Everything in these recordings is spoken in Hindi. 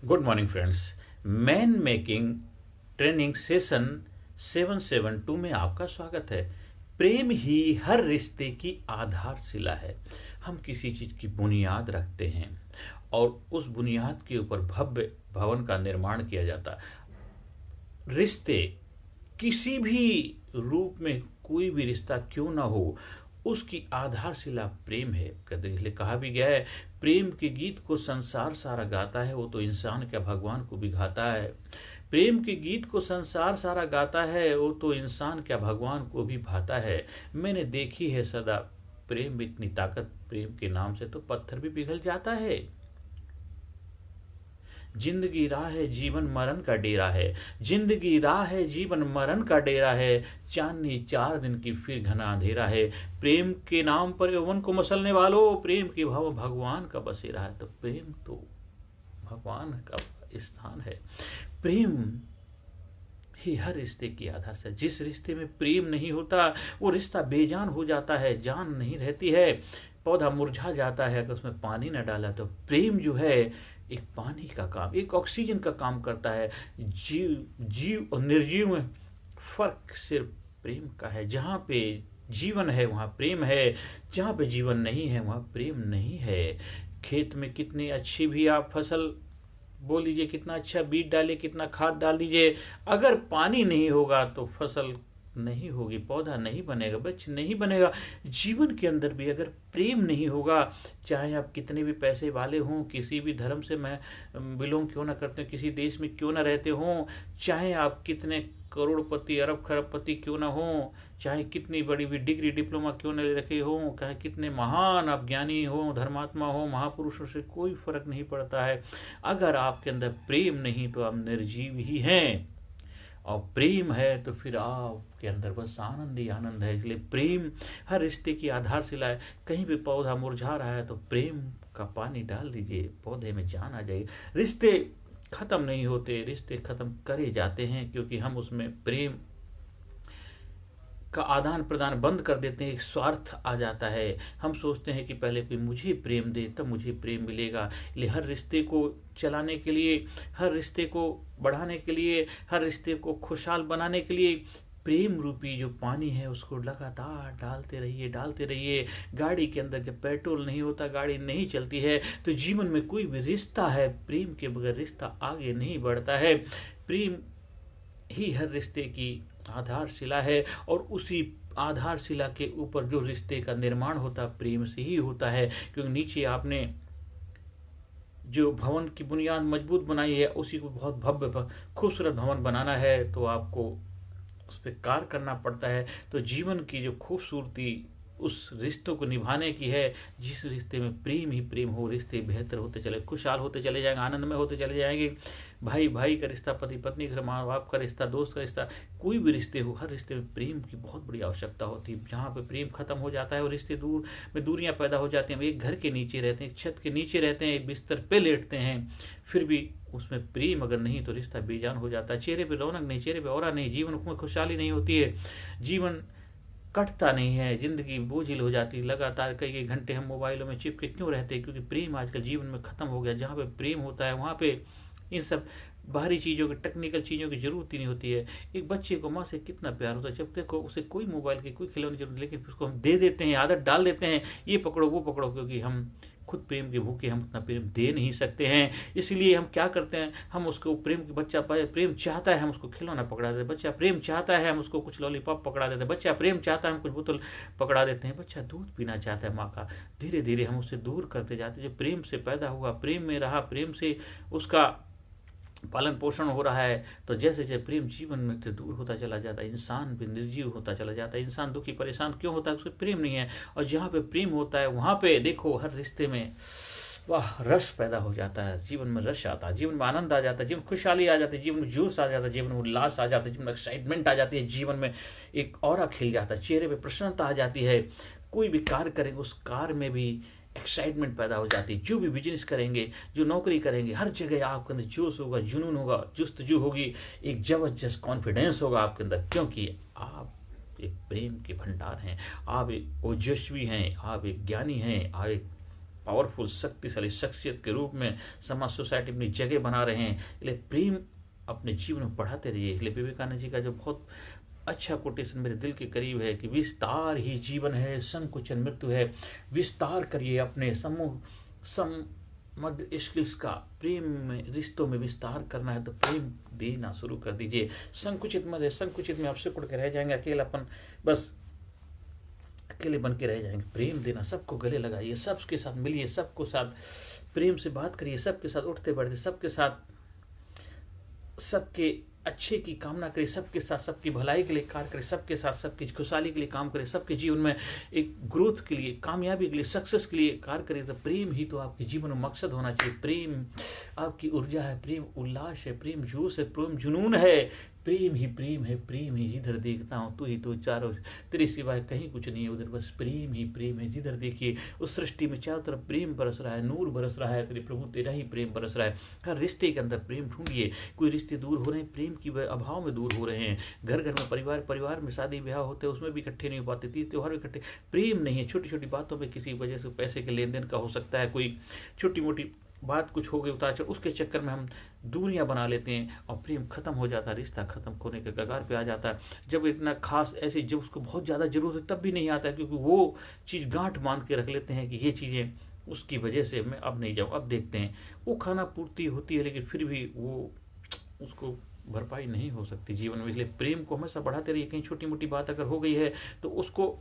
Good morning friends. Man making training session 772 में आपका स्वागत है। प्रेम ही हर रिश्ते की आधारशिला है। हम किसी चीज की बुनियाद रखते हैं और उस बुनियाद के ऊपर भव्य भवन का निर्माण किया जाता है। रिश्ते किसी भी रूप में कोई भी रिश्ता क्यों ना हो, उसकी आधारशिला प्रेम है। इसलिए कहा भी गया है, प्रेम के गीत को संसार सारा गाता है, वो तो इंसान क्या भगवान को भी गाता है। प्रेम के गीत को संसार सारा गाता है, वो तो इंसान क्या भगवान को भी भाता है। मैंने देखी है सदा प्रेम में इतनी ताकत, प्रेम के नाम से तो पत्थर भी पिघल जाता है। जिंदगी राह है, जीवन मरण का डेरा है। जिंदगी राह है, जीवन मरण का डेरा है। चांदनी 4 दिन की फिर घना अंधेरा है। प्रेम के नाम पर यौवन को मसलने वालों, प्रेम के भाव भगवान का बसेरा है। तो प्रेम तो भगवान का स्थान है। प्रेम ही हर रिश्ते की आधार से। जिस रिश्ते में प्रेम नहीं होता वो रिश्ता बेजान हो जाता है, जान नहीं रहती है। पौधा मुरझा जाता है अगर उसमें पानी न डाला तो। प्रेम जो है एक पानी का काम, एक ऑक्सीजन का काम करता है। जीव और निर्जीव में फर्क सिर्फ प्रेम का है। जहाँ पे जीवन है वहाँ प्रेम है, जहाँ पे जीवन नहीं है वहाँ प्रेम नहीं है। खेत में कितनी अच्छी भी आप फसल बो लीजिए, कितना अच्छा बीज डालिए, कितना खाद डाल दीजिए, अगर पानी नहीं होगा तो फसल नहीं होगी, पौधा नहीं बनेगा, वृक्ष नहीं बनेगा। जीवन के अंदर भी अगर प्रेम नहीं होगा, चाहे आप कितने भी पैसे वाले हों, किसी भी धर्म से मैं बिलोंग क्यों ना करते हो, किसी देश में क्यों ना रहते हों, चाहे आप कितने करोड़पति अरब खरबपति क्यों ना हो, चाहे कितनी बड़ी भी डिग्री डिप्लोमा क्यों न ले रखे हो, चाहे कितने महान आप ज्ञानी हो, धर्मात्मा हो, महापुरुषों से कोई फर्क नहीं पड़ता है। अगर आपके अंदर प्रेम नहीं तो आप निर्जीव ही हैं, और प्रेम है तो फिर आपके अंदर बस आनंद ही आनंद है। इसलिए प्रेम हर रिश्ते की आधारशिला है। कहीं भी पौधा मुरझा रहा है तो प्रेम का पानी डाल दीजिए, पौधे में जान आ जाएगी। रिश्ते खत्म नहीं होते, रिश्ते खत्म करे जाते हैं क्योंकि हम उसमें प्रेम का आदान प्रदान बंद कर देते हैं। एक स्वार्थ आ जाता है। हम सोचते हैं कि पहले कोई मुझे प्रेम दे तब मुझे प्रेम मिलेगा। इसलिए हर रिश्ते को चलाने के लिए, हर रिश्ते को बढ़ाने के लिए, हर रिश्ते को खुशहाल बनाने के लिए प्रेम रूपी जो पानी है उसको लगातार डालते रहिए। गाड़ी के अंदर जब पेट्रोल नहीं होता, गाड़ी नहीं चलती है। तो जीवन में कोई भी रिश्ता है, प्रेम के बगैर रिश्ता आगे नहीं बढ़ता है। प्रेम ही हर रिश्ते की आधारशिला है और उसी आधारशिला के ऊपर जो रिश्ते का निर्माण होता प्रेम से ही होता है। क्योंकि नीचे आपने जो भवन की बुनियाद मजबूत बनाई है उसी को बहुत भव्य खूबसूरत भवन बनाना है तो आपको उस पर कार्य करना पड़ता है। तो जीवन की जो खूबसूरती उस रिश्तों को निभाने की है। जिस रिश्ते में प्रेम ही प्रेम हो, रिश्ते बेहतर होते चले, खुशहाल होते चले जाएंगे, आनंदमय होते चले जाएंगे। भाई भाई का रिश्ता, पति पत्नी का, माँ बाप का रिश्ता, दोस्त का रिश्ता, कोई भी रिश्ते हो, हर रिश्ते में प्रेम की बहुत बड़ी आवश्यकता होती है। जहाँ पे प्रेम खत्म हो जाता है वो रिश्ते दूर में दूरियां पैदा हो जाती हैं। एक घर के नीचे रहते हैं, एक छत के नीचे रहते हैं, एक बिस्तर पे लेटते हैं, फिर भी उसमें प्रेम अगर नहीं तो रिश्ता बेजान हो जाता है। चेहरे पे रौनक नहीं, चेहरे पे ऑरा नहीं, जीवन में खुशहाली नहीं होती है, जीवन कटता नहीं है, जिंदगी बोझिल हो जाती है। लगातार कई घंटे हम मोबाइलों में चिपके क्यों रहते हैं? क्योंकि प्रेम आजकल जीवन में खत्म हो गया। जहाँ पे प्रेम होता है वहाँ पे इन सब बाहरी चीज़ों की, टेक्निकल चीज़ों की जरूरत ही नहीं होती है। एक बच्चे को माँ से कितना प्यार होता है, जब देखो उसे कोई मोबाइल की, कोई खिलौने जरूरत, लेकिन उसको हम दे देते हैं, आदत डाल देते हैं, ये पकड़ो वो पकड़ो, क्योंकि हम खुद प्रेम के भूखे, हम उतना प्रेम दे नहीं सकते हैं। इसलिए हम क्या करते हैं, हम उसको प्रेम, बच्चा प्रेम चाहता है हम उसको खिलौना पकड़ा देते हैं, बच्चा प्रेम चाहता है हम उसको कुछ लॉलीपॉप पकड़ा देते हैं, बच्चा प्रेम चाहता है हम कुछ बोतल पकड़ा देते हैं, बच्चा दूध पीना चाहता है माँ का, धीरे धीरे हम उससे दूर करते जाते हैं। जो प्रेम से पैदा हुआ, प्रेम में रहा, प्रेम से उसका पालन पोषण हो रहा है, तो जैसे जैसे प्रेम जीवन में से दूर होता चला जाता है, इंसान भी निर्जीव होता चला जाता है। इंसान दुखी परेशान क्यों होता है? उसको प्रेम नहीं है। और जहाँ पे प्रेम होता है वहाँ पे देखो हर रिश्ते में वाह रस पैदा हो जाता है, जीवन में रस आता है, जीवन में आनंद आ जाता है, जीवन खुशहाली आ जाती है, जीवन में जोश आ जाता है, जीवन में उल्लास आ जाता है, जीवन में एक्साइटमेंट आ जाती है, जीवन में एक ऑरा खिल जाता है, चेहरे पे प्रसन्नता आ जाती है। कोई भी कार्य करेंगे उस कार्य में भी एक्साइटमेंट पैदा हो जाती है। जो भी बिजनेस करेंगे, जो नौकरी करेंगे, हर जगह आपके अंदर जोश होगा, जुनून होगा, जुस्तजू होगी, एक जबरदस्त कॉन्फिडेंस होगा आपके अंदर, क्योंकि आप एक प्रेम के भंडार हैं, आप एक ओजस्वी हैं, आप एक ज्ञानी हैं, आप एक पावरफुल शक्तिशाली शख्सियत के रूप में समाज सोसाइटी अपनी जगह बना रहे हैं। इसलिए प्रेम अपने जीवन में बढ़ाते रहिए। इसलिए विवेकानंद जी का जो बहुत अच्छा कोटेशन मेरे दिल के करीब है कि विस्तार ही जीवन है, संकुचन मृत्यु है। विस्तार करिए अपने मध्य स्किल्स का। प्रेम में, रिश्तों में विस्तार करना है तो प्रेम देना शुरू कर दीजिए। संकुचित मत है, संकुचित में आप सिकुड़ के रह जाएंगे, अकेलापन, बस अकेले बन के रह जाएंगे। प्रेम देना, सबको गले लगाइए, सबके साथ मिलिए, सबको साथ प्रेम से बात करिए, सबके साथ उठते बैठते, सबके साथ सबके अच्छे की कामना करें, सबके साथ सबकी भलाई के लिए कार्य करें, सबके साथ सबकी खुशहाली के लिए काम करें, सबके जीवन में एक ग्रोथ के लिए, कामयाबी के लिए, सक्सेस के लिए कार्य करें। तो प्रेम ही तो आपके जीवन में मकसद होना चाहिए। प्रेम आपकी ऊर्जा है, प्रेम उल्लास है, प्रेम जोश है, प्रेम जुनून है। प्रेम ही प्रेम है, प्रेम ही जिधर देखता हूँ तू ही तो, चारों तेरे सिवाय कहीं कुछ नहीं है उधर, बस प्रेम ही प्रेम है। जिधर देखिए उस सृष्टि में चारों तरफ प्रेम बरस रहा है, नूर बरस रहा है, तेरे प्रभु तेरा ही प्रेम बरस रहा है। हर रिश्ते के अंदर प्रेम ढूंढिए। कोई रिश्ते दूर हो रहे हैं, प्रेम की अभाव में दूर हो रहे हैं। घर घर में, परिवार में शादी ब्याह होते हैं, उसमें भी इकट्ठे नहीं हो पाते, तीज त्योहार में इकट्ठे, प्रेम नहीं है। छोटी छोटी बातों में किसी वजह से पैसे के लेन देन का हो सकता है, कोई छोटी मोटी बात कुछ हो गई उतार चढ़, उसके चक्कर में हम दूरियां बना लेते हैं और प्रेम खत्म हो जाता है, रिश्ता खत्म होने के कगार पे आ जाता है। जब इतना खास ऐसे, जब उसको बहुत ज़्यादा जरूरत है तब भी नहीं आता है, क्योंकि वो चीज़ गांठ बांध के रख लेते हैं कि ये चीज़ें उसकी वजह से मैं अब नहीं जाऊँ। अब देखते हैं, वो खाना पूर्ति होती है लेकिन फिर भी वो उसको भरपाई नहीं हो सकती जीवन में। इसलिए प्रेम को हमेशा बढ़ाते रहिए। कहीं छोटी मोटी बात अगर हो गई है तो उसको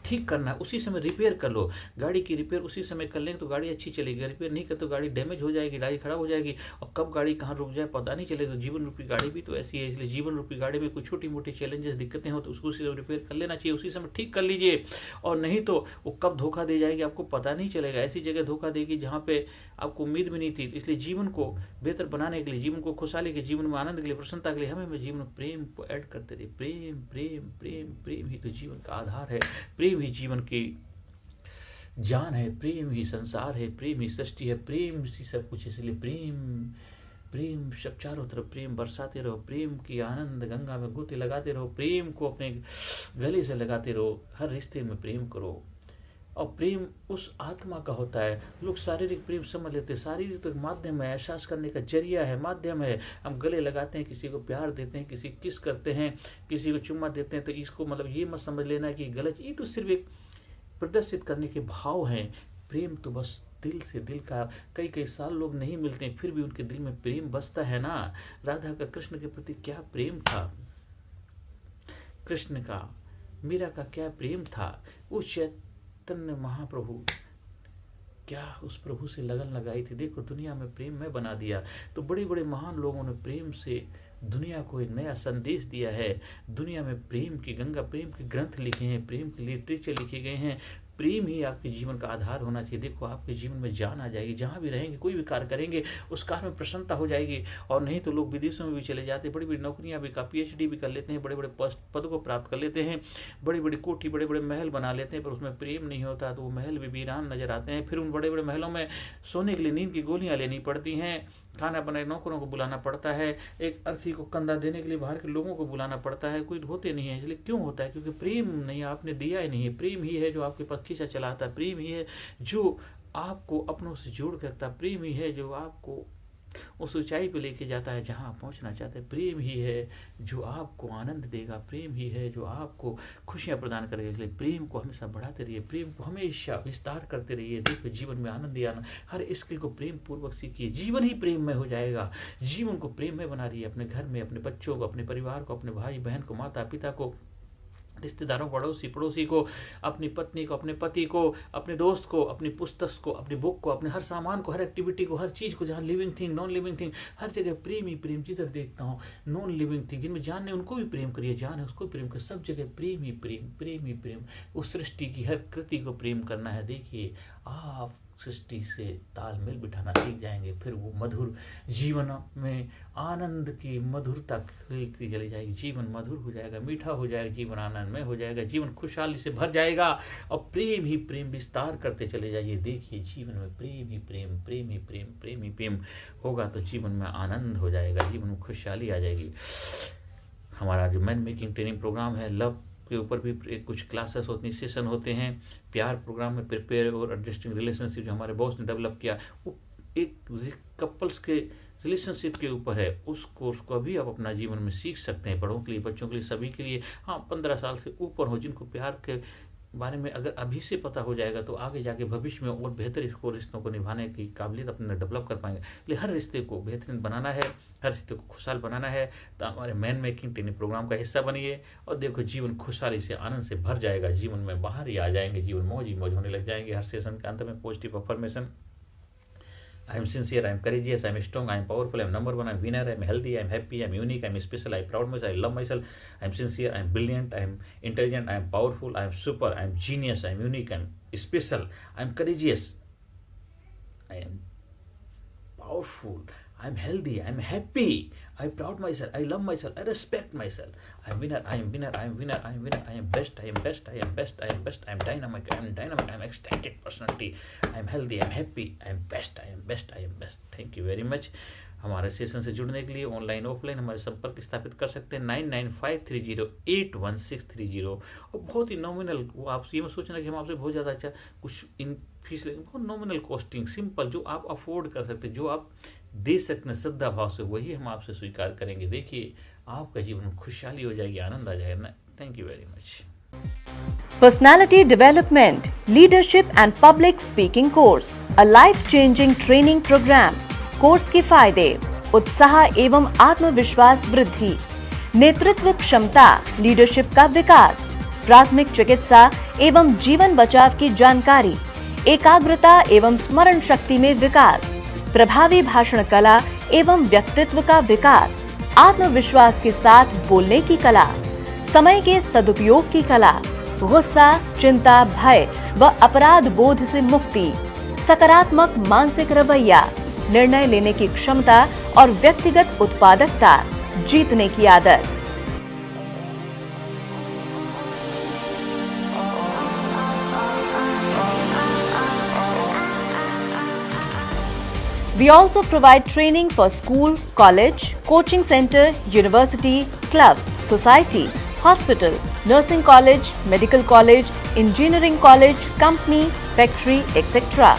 ठीक करना है, उसी समय रिपेयर कर लो। गाड़ी की रिपेयर उसी समय कर लेंगे तो गाड़ी अच्छी चलेगी, रिपेयर नहीं कर तो गाड़ी डैमेज हो जाएगी, गाड़ी खराब हो जाएगी और कब गाड़ी कहाँ रुक जाए पता नहीं चलेगा। तो जीवन रूपी गाड़ी भी तो ऐसी है। इसलिए जीवन रूपी गाड़ी में कोई छोटी मोटी चैलेंजेस, दिक्कतें हो तो उसको उसी समय रिपेयर कर लेना चाहिए, उसी समय ठीक कर लीजिए। और नहीं तो वो कब धोखा दे जाएगी आपको पता नहीं चलेगा। ऐसी जगह धोखा देगी जहाँ पे आपको उम्मीद भी नहीं थी। इसलिए जीवन को बेहतर बनाने के लिए, जीवन को खुशहाली के, जीवन में आनंद के लिए, प्रसन्नता के लिए हमें जीवन में प्रेम को ऐड करते रहिए। प्रेम प्रेम प्रेम प्रेम ही तो जीवन का आधार है, प्रेम ही जीवन की जान है, प्रेम ही संसार है, प्रेम ही सृष्टि है, प्रेम ही सब कुछ। इसलिए प्रेम प्रेम सब चारों तरफ प्रेम बरसाते रहो, प्रेम की आनंद गंगा में गोते लगाते रहो, प्रेम को अपने गले से लगाते रहो। हर रिश्ते में प्रेम करो। और प्रेम उस आत्मा का होता है। लोग शारीरिक प्रेम समझ लेते हैं, शारीरिक तो माध्यम है, एहसास करने का जरिया है, माध्यम है। हम गले लगाते हैं, किसी को प्यार देते हैं, किसी किस करते हैं, किसी को चुम्मा देते हैं, तो इसको मतलब ये मत समझ लेना कि गलत, ये तो सिर्फ एक प्रदर्शित करने के भाव हैं। प्रेम तो बस दिल से, दिल का। कई कई साल लोग नहीं मिलते हैं फिर भी उनके दिल में प्रेम बसता है ना। राधा का कृष्ण के प्रति क्या प्रेम था, कृष्ण का मीरा का क्या प्रेम था। वो चैतन्य महाप्रभु क्या उस प्रभु से लगन लगाई थी। देखो दुनिया में प्रेम में बना दिया। तो बड़े बड़े महान लोगों ने प्रेम से दुनिया को एक नया संदेश दिया है। दुनिया में प्रेम की गंगा, प्रेम के ग्रंथ लिखे हैं, प्रेम के लिटरेचर लिखे गए हैं। प्रेम ही आपके जीवन का आधार होना चाहिए। देखो आपके जीवन में जान आ जाएगी, जहाँ भी रहेंगे, कोई भी कार्य करेंगे उस कार्य में प्रसन्नता हो जाएगी। और नहीं तो लोग विदेशों में भी चले जाते हैं, बड़ी बड़ी नौकरियां भी, PhD भी कर लेते हैं, बड़े बड़े पद को प्राप्त कर लेते हैं, बड़ी बड़ी कोठी, बड़े बड़े महल बना लेते हैं, पर उसमें प्रेम नहीं होता तो वो महल भी वीरान नजर आते हैं। फिर उन बड़े बड़े महलों में सोने के लिए नींद की गोलियां लेनी पड़ती हैं, खाना बनाए नौकरों को बुलाना पड़ता है, एक अर्थी को कंधा देने के लिए बाहर के लोगों को बुलाना पड़ता है, कोई होते नहीं है। इसलिए क्यों होता है? क्योंकि प्रेम नहीं, आपने दिया ही नहीं है। प्रेम ही है जो आपके पास खींचा चलाता है, प्रेम ही है जो आपको अपनों से जोड़ के रखता है, प्रेम ही है जो आपको उस ऊंचाई पे लेके जाता है जहां आप पहुंचना चाहते हैं। प्रेम ही है जो आपको आनंद देगा, प्रेम ही है जो आपको खुशियां प्रदान करेगा। इसलिए प्रेम को हमेशा बढ़ाते रहिए, प्रेम को हमेशा विस्तार करते रहिए। देखिए जीवन में आनंद ही आना, हर स्किल को प्रेम पूर्वक सीखिए, जीवन ही प्रेम में हो जाएगा। जीवन को प्रेम में बना रहिए, अपने घर में, अपने बच्चों को, अपने परिवार को, अपने भाई बहन को, माता पिता को, रिश्तेदारों, पड़ोसी को, अपनी पत्नी को, अपने पति को, अपने दोस्त को, अपनी पुस्तक को, अपनी बुक को, अपने हर सामान को, हर एक्टिविटी को, हर चीज को, जहाँ living thing, non living thing, हर जगह प्रेम ही प्रेम। जिधर देखता हूँ नॉन लिविंग थिंग, जिनमें जान है उनको भी प्रेम करिए, जान है उसको भी प्रेम करिए। सब जगह प्रेम ही प्रेम, प्रेम ही प्रेम। उस सृष्टि की हर कृति को प्रेम करना है। देखिए आप सृष्टि से तालमेल बिठाना सीख जाएंगे, फिर वो मधुर जीवन में आनंद की मधुरता खिलती चली जाएगी। जीवन मधुर हो जाएगा, मीठा हो जाएगा, जीवन आनंदमय हो जाएगा, जीवन खुशहाली से भर जाएगा। और प्रेम ही प्रेम विस्तार करते चले जाइए। देखिए जीवन में प्रेम ही प्रेम, प्रेम ही प्रेम, प्रेम ही प्रेम होगा तो जीवन में आनंद हो जाएगा, जीवन में खुशहाली आ जाएगी। हमारा जो मैन मेकिंग ट्रेनिंग प्रोग्राम है, लव के ऊपर भी कुछ क्लासेस होती हैं, सेशन होते हैं। प्यार प्रोग्राम में प्रिपेयर और एडजस्टिंग रिलेशनशिप जो हमारे बॉस ने डेवलप किया, वो एक कपल्स के रिलेशनशिप के ऊपर है। उस कोर्स को अभी आप अपना जीवन में सीख सकते हैं, बड़ों के लिए, बच्चों के लिए, सभी के लिए। हाँ, 15 साल से ऊपर हो, जिनको प्यार के बारे में अगर अभी से पता हो जाएगा तो आगे जाके भविष्य में और बेहतर इसको रिश्तों को निभाने की काबिलियत अपने डेवलप कर पाएंगे। इसलिए हर रिश्ते को बेहतरीन बनाना है, हर रिश्ते को खुशहाल बनाना है। तो हमारे मैन मेकिंग ट्रेनिंग प्रोग्राम का हिस्सा बनिए और देखो जीवन खुशहाली से, आनंद से भर जाएगा। जीवन में बाहर ही आ जाएंगे, जीवन मौज ही मौज होने लग जाएंगे। हर सेशन के अंत में positive affirmation, I am sincere, I am courageous, I am strong, I am powerful, I am number one, I am winner, I am healthy, I am happy, I am unique, I am special, I am proud of myself, I love myself, I am sincere, I am brilliant, I am intelligent, I am powerful, I am super, I am genius, I am unique, I am special, I am courageous, I am powerful, I am healthy, I am happy, I am proud of myself, I love myself, I respect myself, I am winner, I am winner, I am winner, I am winner, I am best, I am best, I am best, I am best, I am dynamic, I am ecstatic personality, I am healthy, I am happy, I am best, I am best, I am best. Thank you very much. हमारे सेशन से जुड़ने के लिए ऑनलाइन ऑफलाइन हमारे संपर्क स्थापित कर सकते हैं 9953081630। और बहुत ही नॉमिनल, वो आप ये मत सोचना कि हम आपसे बहुत ज़्यादा अच्छा कुछ इन फीस लेंगे, बहुत नॉमिनल कॉस्टिंग, सिंपल, जो आप अफोर्ड कर सकते हैं, जो आप दे सकते हैं श्रद्धा भाव से, वही हम आपसे स्वीकार करेंगे। देखिए आपका जीवन खुशहाली हो जाएगी, आनंद आ जाएगा ना। Thank you very much. Personality Development, Leadership and Public Speaking Course, a life-changing training program. Course के फायदे: उत्साह एवं आत्मविश्वास वृद्धि, नेतृत्व क्षमता, लीडरशिप का विकास, प्राथमिक चिकित्सा एवं जीवन बचाव की जानकारी, एकाग्रता एवं स्मरण शक्ति में विकास, प्रभावी भाषण कला एवं व्यक्तित्व का विकास, आत्मविश्वास के साथ बोलने की कला, समय के सदुपयोग की कला, गुस्सा, चिंता, भय व अपराध बोध से मुक्ति, सकारात्मक मानसिक रवैया, निर्णय लेने की क्षमता और व्यक्तिगत उत्पादकता, जीतने की आदत। We also provide training for school, college, coaching center, university, club, society, hospital, nursing college, medical college, engineering college, company, factory, etc.